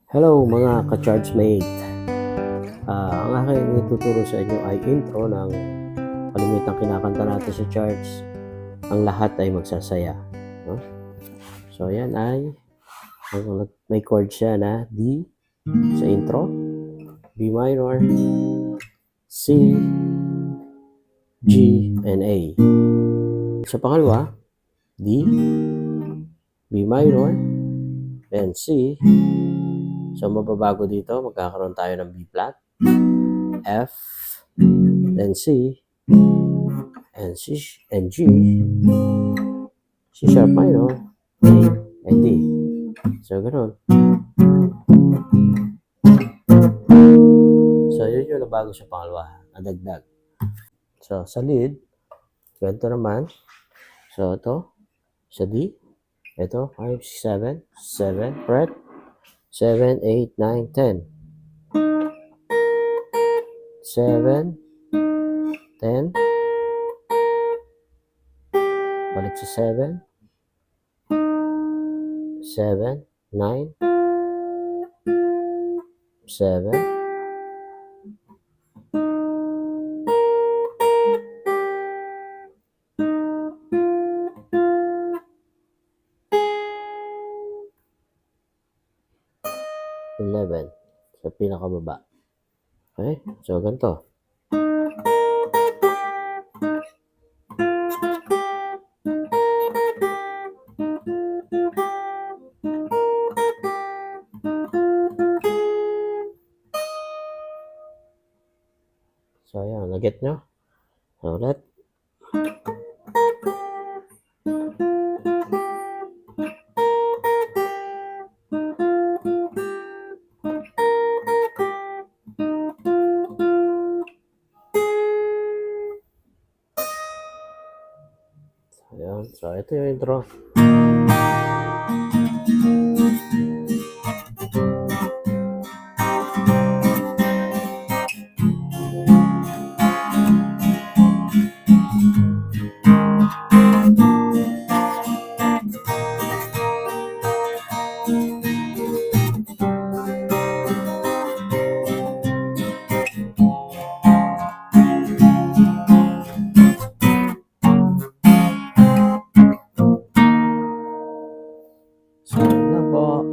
Hello mga ka-charge-mate. Ang aking ituturo sa inyo ay intro ng kalimitang kinakanta natin sa charts. Ang lahat ay magsasaya. No? So yan ay may chord siya na D sa intro, B minor, C, G, and A. Sa pangalawa, D, B minor, and C. So mababago dito, magkakaroon tayo ng B flat, F, then C, and C, and G, C sharp minor, A, and D. So ganoon. So yun yung nabago sa pangalawa, nadagdag. So sa lead, ganito naman. So ito, sa D, ito, 5, 6, 7, 7, fret, 7, 8, 9, 10. 7, 10, balik sa 7, 7, 9, 7, 11 sa pinakababa. Okay? So, ganito. So, ayan. Nag-get nyo? So, ulit. Ayan. So, ito yung intro. So, lang po.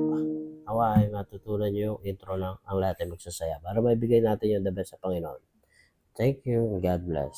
Nawa ay matutunan nyo yung intro lang ang lahat ay magsasaya para maibigay natin yung the best sa Panginoon. Thank you and God bless.